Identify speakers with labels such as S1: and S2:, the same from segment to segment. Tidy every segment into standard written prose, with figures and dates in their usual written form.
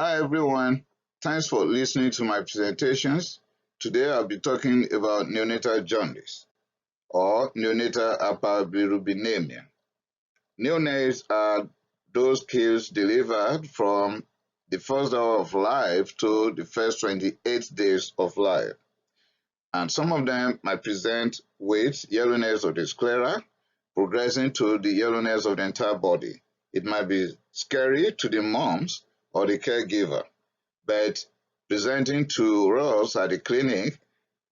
S1: Hi everyone, thanks for listening to my presentations. Today I'll be talking about neonatal jaundice or neonatal hyperbilirubinemia. Neonates are those kids delivered from the first hour of life to the first 28 days of life. And some of them might present with yellowness of the sclera, progressing to the yellowness of the entire body. It might be scary to the moms or the caregiver, but presenting to us at the clinic,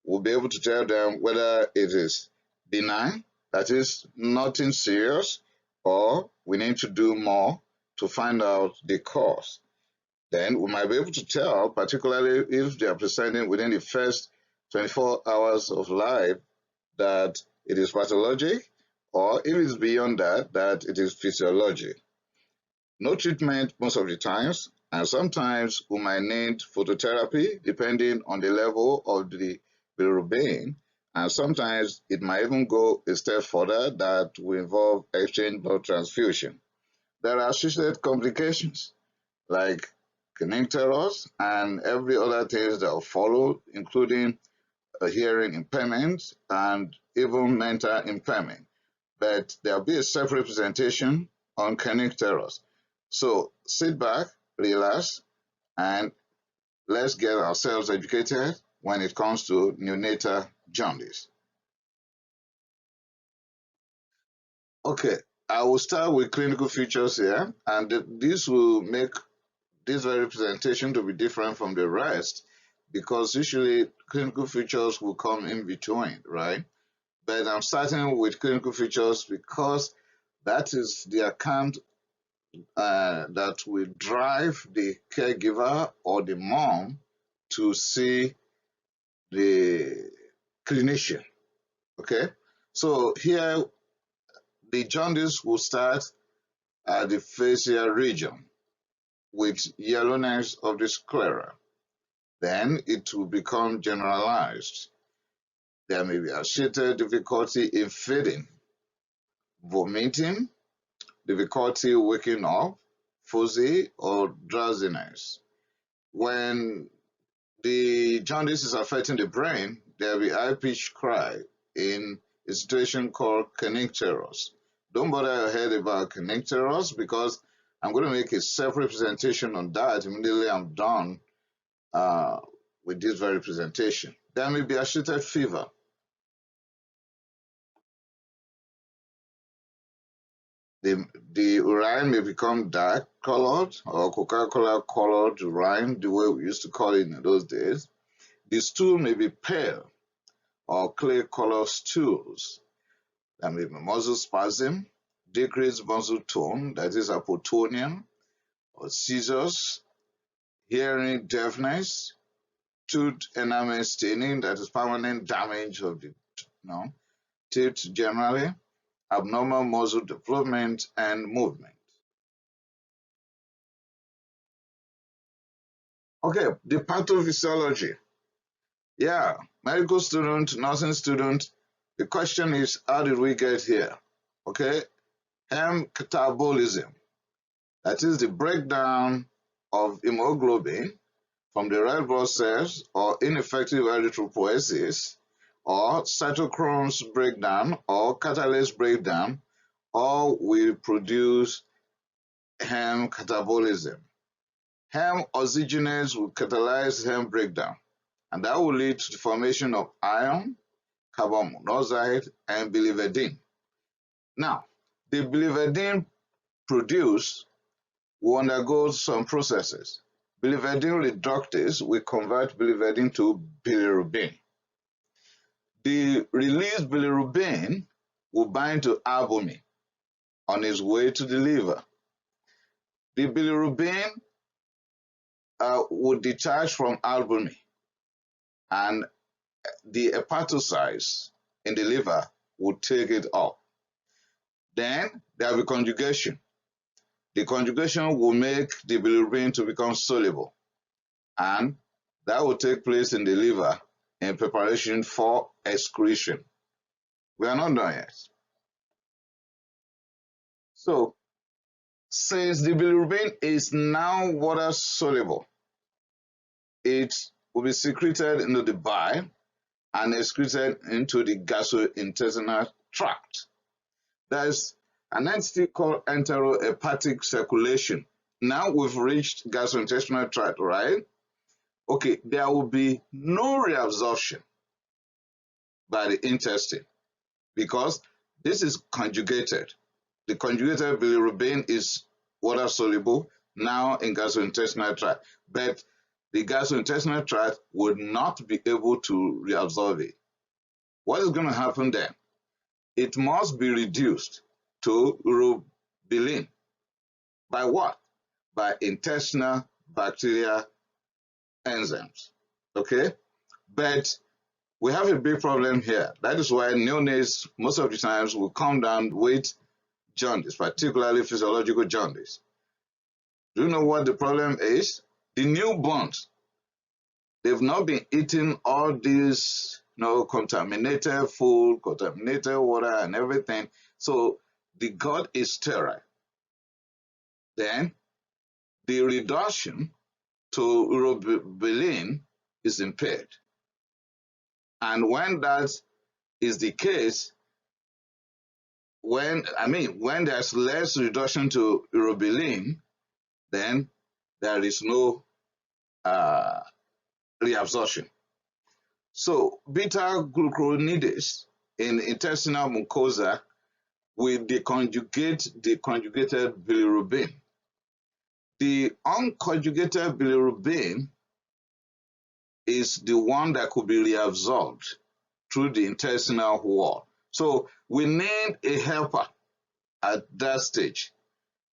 S1: we'll be able to tell them whether it is benign, that is nothing serious, or we need to do more to find out the cause. Then we might be able to tell, particularly if they are presenting within the first 24 hours of life, that it is pathologic, or if it's beyond that, that it is physiologic. No treatment most of the times, and sometimes we might need phototherapy depending on the level of the bilirubin, and sometimes it might even go a step further that will involve exchange blood transfusion. There are associated complications like connectors and every other things that will follow, including a hearing impairment and even mental impairment. But there'll be a self-representation on connectors. So sit back, relax, and let's get ourselves educated when it comes to neonatal jaundice. Okay, I will start with clinical features here, and this will make this very presentation to be different from the rest because usually clinical features will come in between, right? But I'm starting with clinical features because that is the account that will drive the caregiver or the mom to see the clinician. Okay, so here the jaundice will start at the facial region with yellowness of the sclera. Then it will become generalized. There may be associated difficulty in feeding, vomiting, difficulty waking up, Fussy, or drowsiness. When the jaundice is affecting the brain, there will be high-pitched cry in a situation called connectors. Don't bother your head about connectors because I'm going to make a self-representation on that immediately I'm done with this very presentation. There may be associated fever. The urine may become dark colored or Coca-Cola colored urine, the way we used to call it in those days. The stool may be pale or clay colored stools. There may be muscle spasm, decreased muscle tone, that is hypotonia, or seizures, hearing deafness, tooth enamel staining, that is permanent damage of the teeth generally, abnormal muscle development and movement. Okay, the pathophysiology. Yeah, medical student, nursing student, the question is, how did we get here? Okay, Heme Catabolism, that is the breakdown of hemoglobin from the red blood cells or ineffective erythropoiesis or Cytochromes breakdown or catalase breakdown, all will produce Heme Catabolism. Heme oxygenase will catalyze heme breakdown, and that will lead to the formation of iron, carbonmonoxide, and biliverdin. Now, the biliverdin produced will undergo some processes. Biliverdin reductase will convert biliverdin to bilirubin. The released bilirubin will bind to albumin on its way to the liver. The bilirubin will detach from albumin, and the hepatocytes in the liver will take it up. Then there will be conjugation. The conjugation will make the bilirubin to become soluble, and that will take place in the liver in preparation for excretion. We are not done yet. So Since the bilirubin is now water soluble, it will be secreted into the bile and excreted into the gastrointestinal tract. There's an entity called enterohepatic circulation. Now we've reached gastrointestinal tract, right? Okay, there will be no reabsorption by the intestine because this is conjugated. The conjugated bilirubin is water soluble now in gastrointestinal tract, but the gastrointestinal tract would not be able to reabsorb it. What is going to happen then? It must be reduced to urobilin. By what? By intestinal bacterial enzymes. Okay? But we have a big problem here. That is why neonates most of the times will come down with jaundice, particularly physiological jaundice. Do you know what the problem is? The newborns, they've not been eating all these contaminated food, contaminated water, and everything. So the gut is sterile. Then the reduction to urobilin is impaired. And when that is the case, when there's less reduction to urobilin, then there is no reabsorption. So beta glucuronidase in intestinal mucosa will deconjugate the conjugated bilirubin. The unconjugated bilirubin is the one that could be reabsorbed through the intestinal wall. So we need a helper at that stage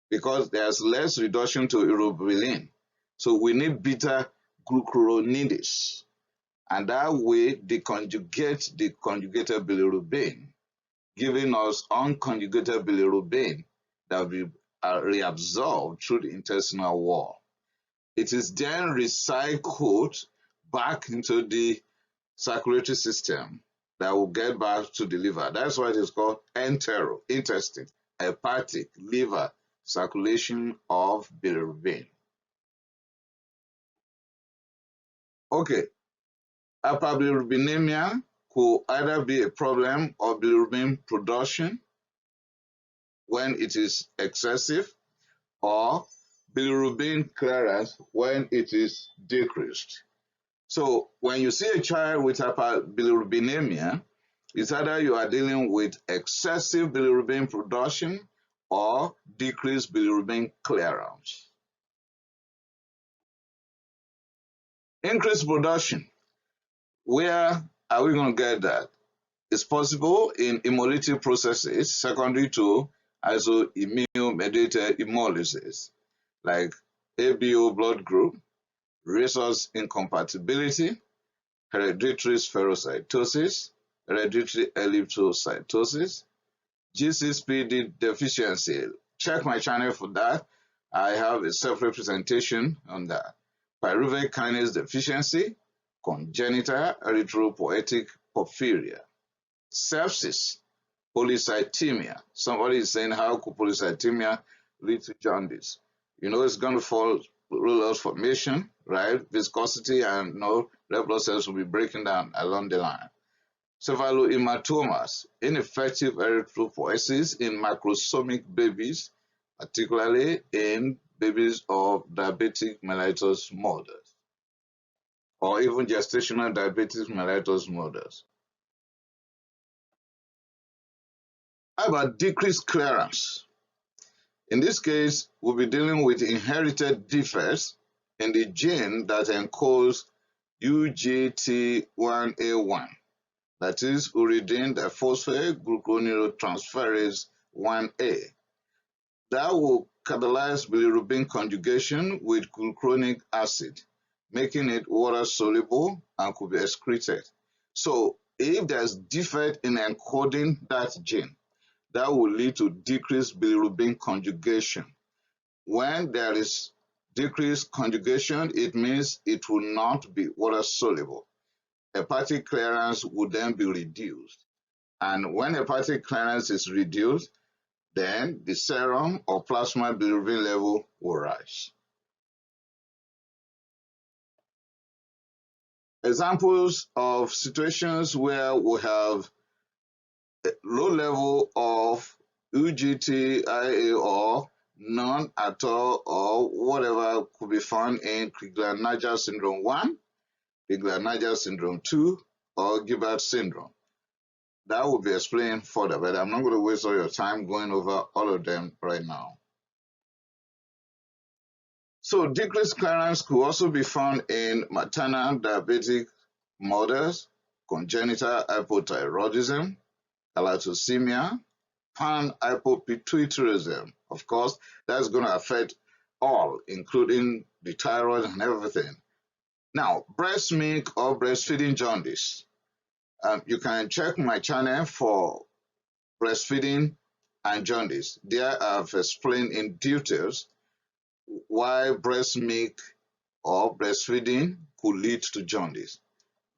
S1: because there's less reduction to urobilin. So we need beta glucuronidase, and that way deconjugate the conjugated bilirubin, giving us unconjugated bilirubin that will be reabsorbed through the intestinal wall. It is then recycled back into the circulatory system that will get back to the liver. That's why it is called intestine, hepatic, liver, circulation of bilirubin. Okay, hyperbilirubinemia could either be a problem of bilirubin production when it is excessive, or bilirubin clearance when it is decreased. So when you see a child with hyperbilirubinemia, it's either you are dealing with excessive bilirubin production or decreased bilirubin clearance. Increased production, where are we going to get that? It's possible in hemolytic processes secondary to isoimmune-mediated hemolysis, like ABO blood group, resource incompatibility, hereditary spherocytosis, hereditary elliptocytosis, G6PD deficiency. Check my channel for that. I have a separate presentation on that. Pyruvate kinase deficiency, congenital erythropoietic porphyria, sepsis, polycythemia. Somebody is saying, how could polycythemia lead to jaundice? It's going to follow loss formation, right? Viscosity, and red blood cells will be breaking down along the line. Cephalohematomas, ineffective erythropoiesis in macrosomic babies, particularly in babies of diabetic mellitus mothers, or even gestational diabetic mellitus mothers. How about decreased clearance? In this case, we'll be dealing with inherited defects in the gene that encodes UGT1A1, that is uridine diphosphate gluconeotransferase 1A. That will catalyze bilirubin conjugation with glucuronic acid, making it water soluble and could be excreted. So if there's defect in encoding that gene, that will lead to decreased bilirubin conjugation. When there is decreased conjugation, it means it will not be water soluble. Hepatic clearance will then be reduced. And when hepatic clearance is reduced, then the serum or plasma bilirubin level will rise. Examples of situations where we have a low level of UGTIA or none at all or whatever could be found in Crigler-Najjar syndrome 1, Crigler-Najjar syndrome 2, or Gilbert syndrome. That will be explained further, but I'm not going to waste all your time going over all of them right now. So decreased clearance could also be found in maternal diabetic mothers, congenital hypothyroidism, galactosemia, pan-hypopituitarism. Of course, that's going to affect all, including the thyroid and everything. Now, breast milk or breastfeeding jaundice. You can check my channel for breastfeeding and jaundice. There I've explained in details why breast milk or breastfeeding could lead to jaundice.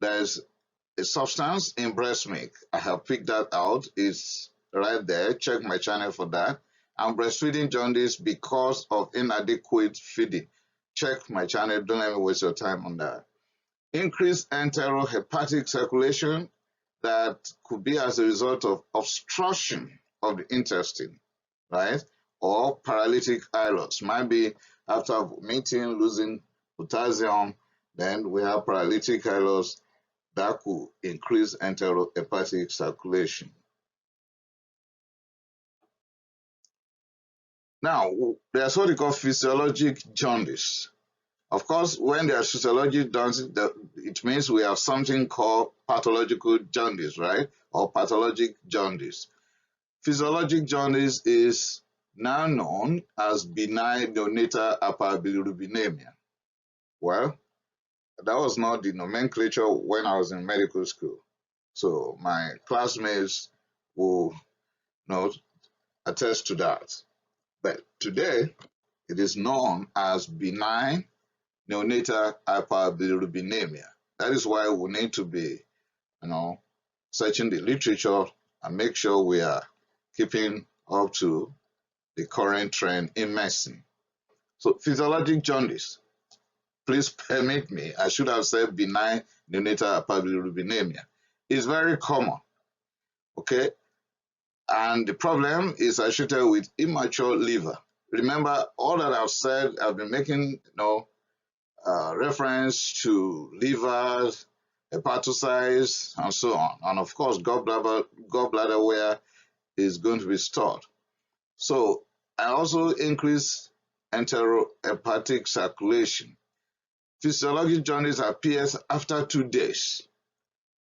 S1: There's a substance in breast milk. I have picked that out. It's right there. Check my channel for that. And breastfeeding jaundice because of inadequate feeding. Check my channel. Don't let me waste your time on that. Increased enterohepatic circulation that could be as a result of obstruction of the intestine, right? Or paralytic ileus. Might be after vomiting, losing potassium, then we have paralytic ileus that could increase enterohepatic circulation. Now, there's what we call physiologic jaundice. Of course, when there's physiologic jaundice, it means we have something called pathological jaundice, right? Or pathologic jaundice. Physiologic jaundice is now known as benign neonatal hyperbilirubinemia. Well, that was not the nomenclature when I was in medical school. So my classmates will attest to that. But today, it is known as benign neonatal hyperbilirubinemia. That is why we need to be, searching the literature and make sure we are keeping up to the current trend in medicine. So physiologic jaundice. Please permit me, I should have said benign neonatal hyperbilirubinemia. It's very common, okay? And the problem is associated with immature liver. Remember, all that I've said, I've been making reference to livers, hepatocytes, and so on. And of course, gallbladder where is going to be stored. So I also increase enterohepatic circulation. Physiologic jaundice appears after 2 days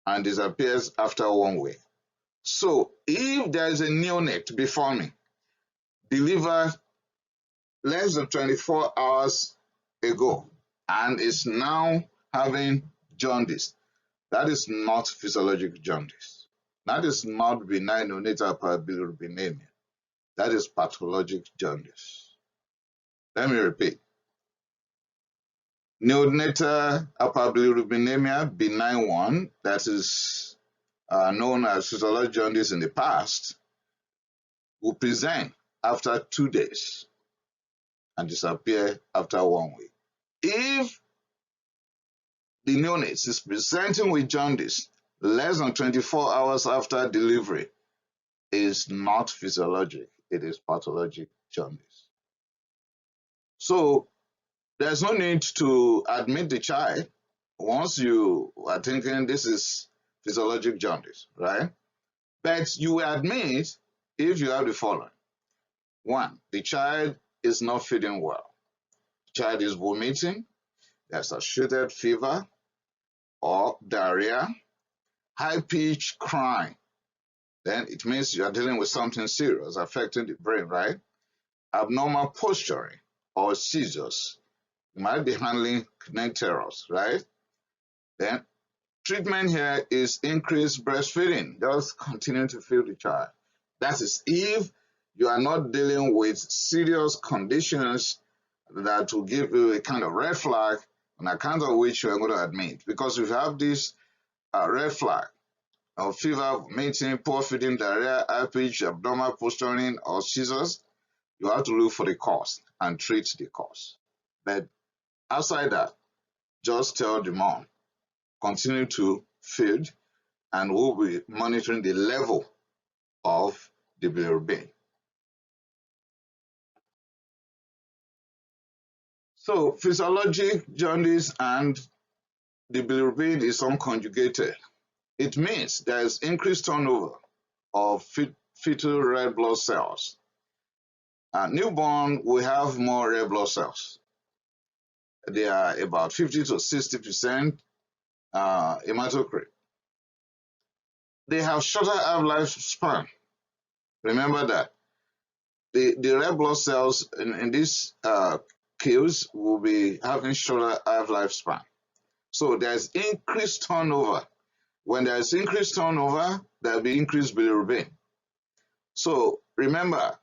S1: and disappears after 1 week. So if there is a neonate before me, delivered less than 24 hours ago, and is now having jaundice, that is not physiologic jaundice. That is not benign neonatal hyperbilirubinemia. That is pathologic jaundice. Let me repeat. Neonatal hyperbilirubinemia, benign one, that is known as physiologic jaundice in the past, will present after 2 days and disappear after 1 week. If the neonate is presenting with jaundice less than 24 hours after delivery, it is not physiologic, it is pathologic jaundice. So there's no need to admit the child once you are thinking this is physiologic jaundice, right? But you will admit if you have the following. 1, the child is not feeding well. The child is vomiting, there's associated fever or diarrhea, high-pitched crying. Then it means you are dealing with something serious affecting the brain, right? Abnormal posturing or seizures. You might be handling connectors, right? Then treatment here is increased breastfeeding. Just continue to feed the child. That is if you are not dealing with serious conditions that will give you a kind of red flag on account of which you are going to admit. Because if you have this red flag, or fever, vomiting, poor feeding, diarrhea, high pitch, abnormal posturing, or seizures, you have to look for the cause and treat the cause. But outside that, just tell the mom, continue to feed, and we'll be monitoring the level of the bilirubin. So physiologic jaundice and the bilirubin is unconjugated. It means there is increased turnover of fetal red blood cells. Newborn will have more red blood cells. They are about 50 to 60% hematocrit. They have shorter half-life span. Remember that. The red blood cells in this case will be having shorter half-life span. So there's increased turnover. When there's increased turnover, there'll be increased bilirubin. So remember,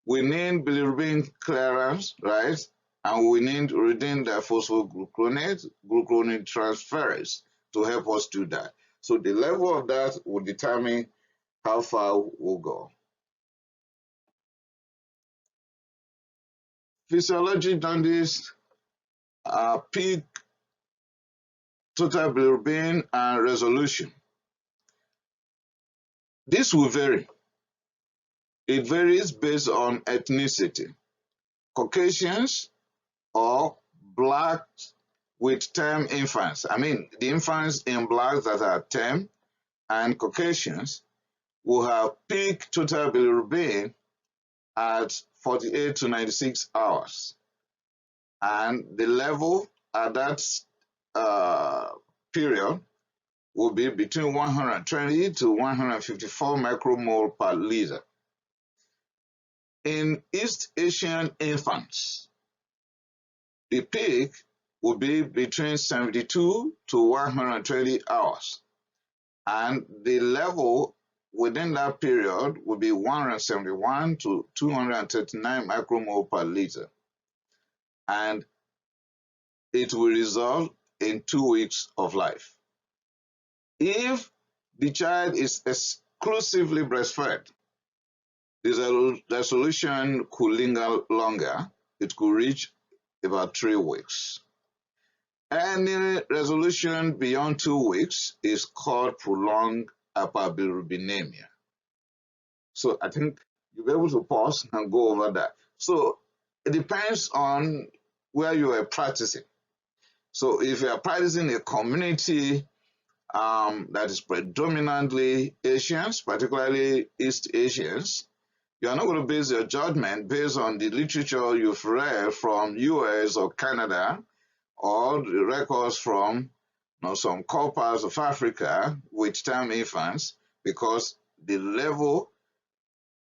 S1: we need bilirubin clearance, right? And we need uridine diphosphogluconate, gluconate transferase to help us do that. So the level of that will determine how far we'll go. Physiologic jaundice, peak total bilirubin and resolution. This will vary. It varies based on ethnicity. Caucasians or blacks with term infants. I mean, the infants in blacks that are term and Caucasians will have peak total bilirubin at 48 to 96 hours. And the level at that period will be between 120 to 154 micromole per liter. In East Asian infants, the peak will be between 72 to 120 hours, and the level within that period will be 171 to 239 micromole per liter, and it will result in 2 weeks of life. If the child is exclusively breastfed, the resolution could linger longer. It could reach about 3 weeks. Any resolution beyond 2 weeks is called prolonged hyperbilirubinemia. So I think you'll be able to pause and go over that. So it depends on where you are practicing. So if you are practicing a community that is predominantly Asians, particularly East Asians, you are not going to base your judgment based on the literature you've read from US or Canada or the records from some core parts of Africa with term infants, because the level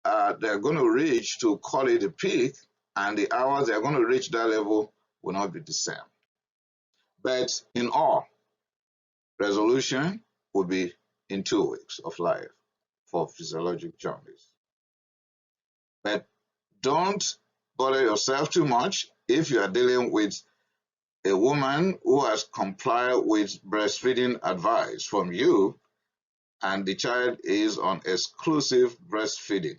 S1: they're going to reach to call it a peak and the hours they're going to reach that level will not be the same. But in all, resolution will be in 2 weeks of life for physiologic jaundice. But don't bother yourself too much if you are dealing with a woman who has complied with breastfeeding advice from you and the child is on exclusive breastfeeding.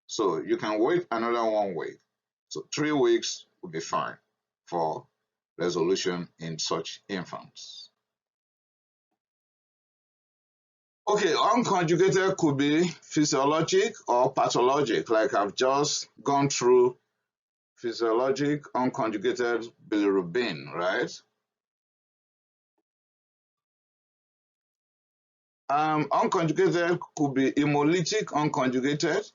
S1: So you can wait another 1 week. So 3 weeks will be fine for resolution in such infants. Okay, unconjugated could be physiologic or pathologic, like I've just gone through physiologic unconjugated bilirubin, right? Unconjugated could be hemolytic unconjugated,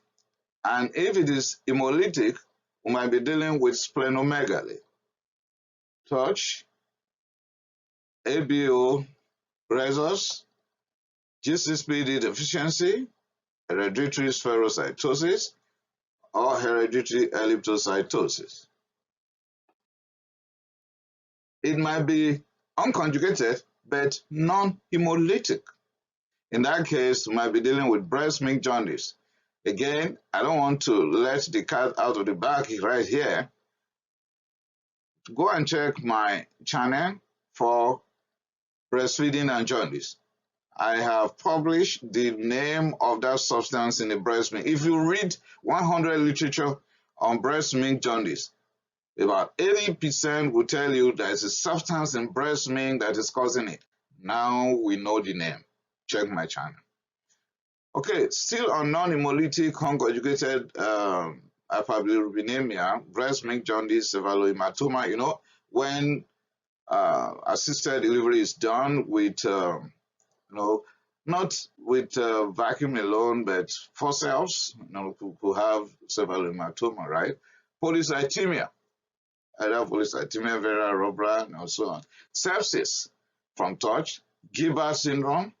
S1: and if it is hemolytic, we might be dealing with splenomegaly, touch, ABO rhesus, G6PD deficiency, hereditary spherocytosis, or hereditary elliptocytosis. It might be unconjugated but non-hemolytic. In that case, we might be dealing with breast milk jaundice. Again, I don't want to let the cat out of the bag right here. Go and check my channel for breastfeeding and jaundice. I have published the name of that substance in the breast milk. If you read 100 literature on breast milk jaundice, about 80% will tell you there is a substance in breast milk that is causing it. Now we know the name. Check my channel. Okay, still on non-hemolytic conjugated hyperbilirubinemia, breast milk jaundice, cephalohematoma. You know, when assisted delivery is done with, not with vacuum alone, but forceps, who have cephalohematoma, right? Polycythemia, either polycythemia vera rubra, and so on. Sepsis from touch, Gilbert syndrome,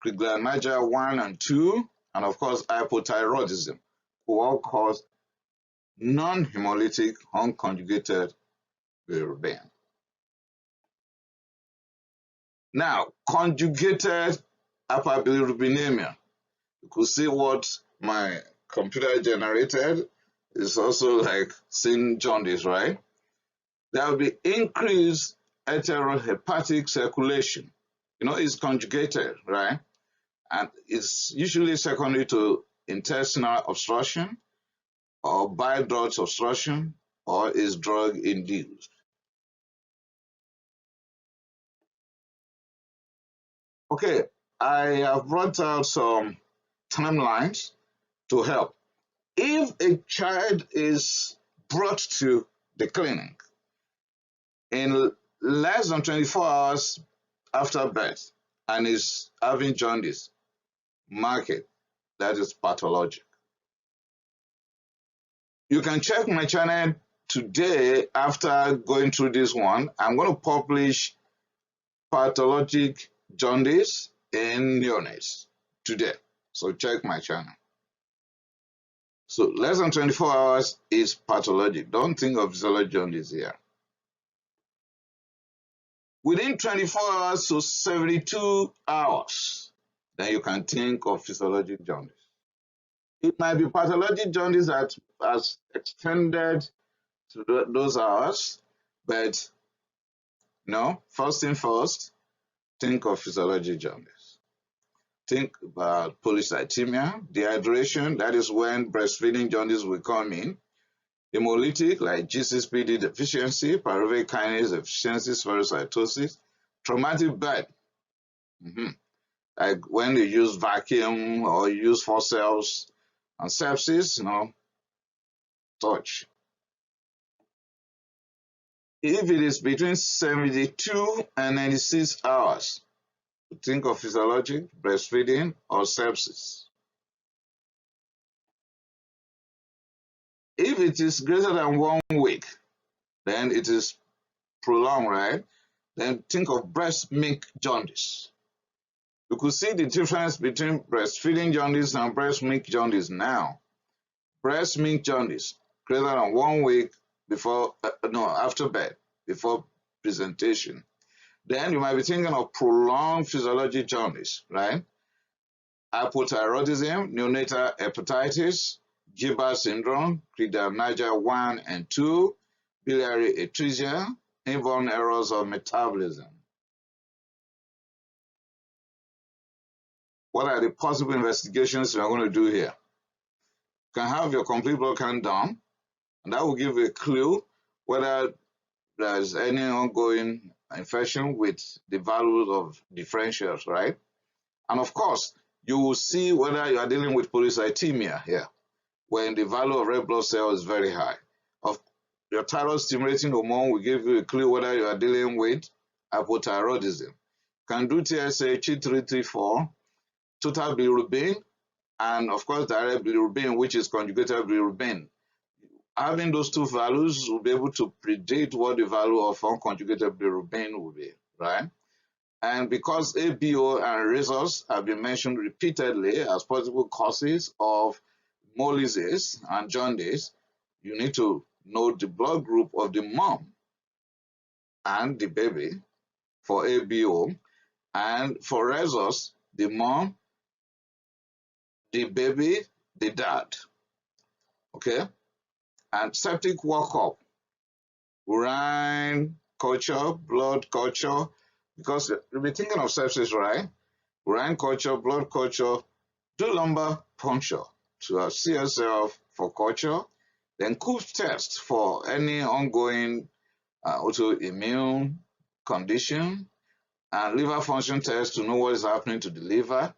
S1: Crigler-Najjar 1 and 2, and of course hypothyroidism, who all cause non-hemolytic unconjugated bilirubin. Now, conjugated hyperbilirubinemia. You could see what my computer generated is also like seeing jaundice, right? There will be increased enterohepatic circulation. You know, it's conjugated, right? And it's usually secondary to intestinal obstruction or bile duct obstruction, or is drug induced. Okay, I have brought out some timelines to help. If a child is brought to the clinic in less than 24 hours after birth and is having jaundice, mark it, that is pathologic. You can check my channel today after going through this one. I'm going to publish pathologic jaundice in neonates today. So check my channel. So less than 24 hours is pathologic. Don't think of physiologic jaundice here. Within 24 hours to 72 hours, then you can think of physiologic jaundice. It might be pathologic jaundice that has extended to those hours, but no, first thing first, think of physiologic jaundice. Think about polycythemia, dehydration, that is when breastfeeding jaundice will come in. Hemolytic, like G6PD deficiency, pyruvate kinase deficiency, spherocytosis, traumatic birth, like when you use vacuum or use forceps, and sepsis, touch. If it is between 72 and 96 hours, think of physiologic, breastfeeding, or sepsis. If it is greater than 1 week, then it is prolonged, right? Then think of breast milk jaundice. You could see the difference between breastfeeding jaundice and breast milk jaundice now. Breast milk jaundice, greater than 1 week before, after birth, before presentation. Then you might be thinking of prolonged physiologic jaundice, right? Hypothyroidism, neonatal hepatitis, Gilbert syndrome, Crigler-Najjar 1 and 2, biliary atresia, inborn errors of metabolism. What are the possible investigations we are going to do here? You can have your complete blood count done, and that will give you a clue whether there's any ongoing infection with the values of differentials, right? And of course, you will see whether you are dealing with polycythemia here, when the value of red blood cell is very high. Your thyroid stimulating hormone will give you a clue whether you are dealing with hypothyroidism. You can do TSH, T334, total bilirubin, and of course direct bilirubin, which is conjugated bilirubin. Having those two values will be able to predict what the value of unconjugated bilirubin will be, right? And because ABO and Seizures have been mentioned repeatedly as possible causes of hemolysis and jaundice, you need to know the blood group of the mom and the baby for ABO, and for Seizures, the mom, the baby, the dad. Okay? And septic workup, urine culture, blood culture, because you'll be thinking of sepsis, right? urine culture, blood culture, do lumbar puncture to see yourself for culture, then Coop's test for any ongoing autoimmune condition, and liver function test to know what is happening to the liver,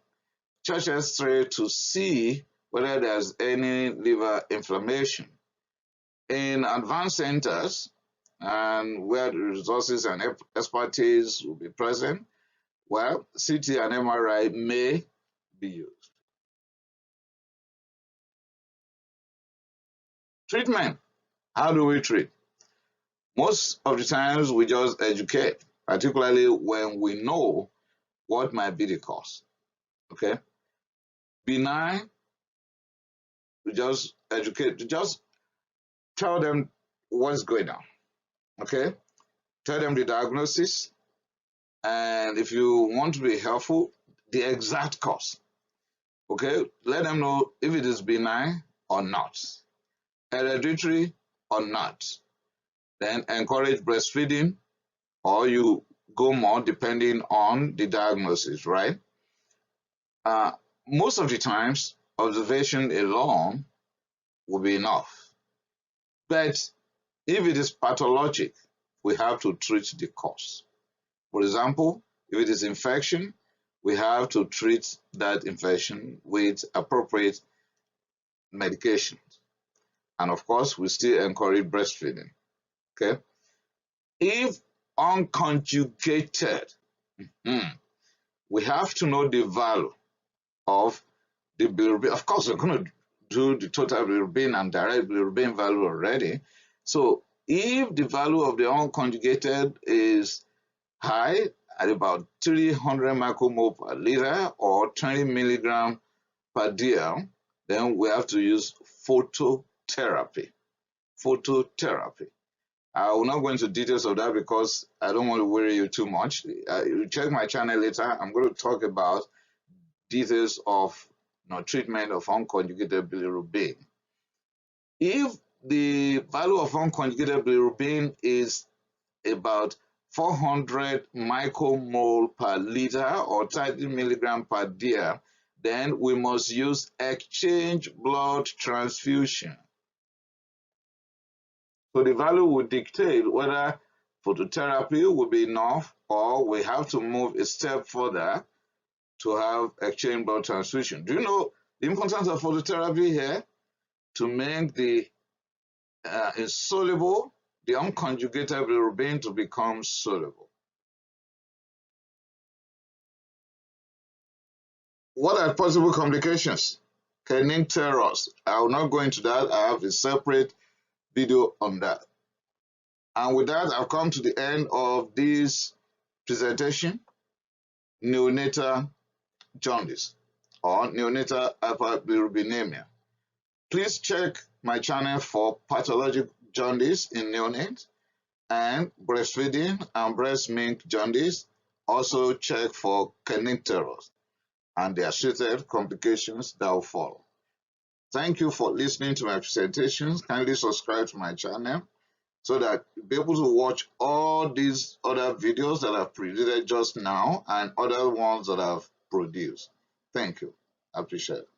S1: chest X-ray to see whether there's any liver inflammation. In advanced centers, and where the resources and expertise will be present, well, CT and MRI may be used. Treatment. How do we treat? Most of the times we just educate, particularly when we know what might be the cause. Okay? Benign, we just educate, just tell them what's going on. Okay? Tell them the diagnosis, and if you want to be helpful, the exact cause. Okay? Let them know if it is benign or not, hereditary or not. Then encourage breastfeeding, or you go more depending on the diagnosis, right? Most of the times, observation alone will be enough. But if it is pathologic, we have to treat the cause. For example, if it is infection, we have to treat that infection with appropriate medications. And of course, we still encourage breastfeeding. Okay? If unconjugated, we have to know the value of the bilirubin. Of course, we're going to do the total bilirubin and direct bilirubin value already. So if the value of the unconjugated is high at about 300 micromole per liter or 20 milligram per dl, then we have to use phototherapy. Phototherapy. I will not go into details of that because I don't want to worry you too much. You check my channel later. I'm going to talk about details of treatment of unconjugated bilirubin. If the value of unconjugated bilirubin is about 400 micromole per liter or 30 milligram per dl, then we must use exchange blood transfusion. So the value will dictate whether phototherapy will be enough or we have to move a step further to have exchange blood transfusion. Do you know the importance of phototherapy here? To make the insoluble, the unconjugated bilirubin to become soluble. What are possible complications? Kernicterus. I will not go into that. I have a separate video on that. And with that, I've come to the end of this presentation, neonatal jaundice or neonatal hyperbilirubinemia. Please check my channel for pathologic jaundice in neonates and breastfeeding and breast milk jaundice. Also check for kernicterus and the associated complications that will follow. Thank you for listening to my presentations. Kindly subscribe to my channel so that you'll be able to watch all these other videos that I've presented just now and other ones that I've produced. Thank you. I appreciate it.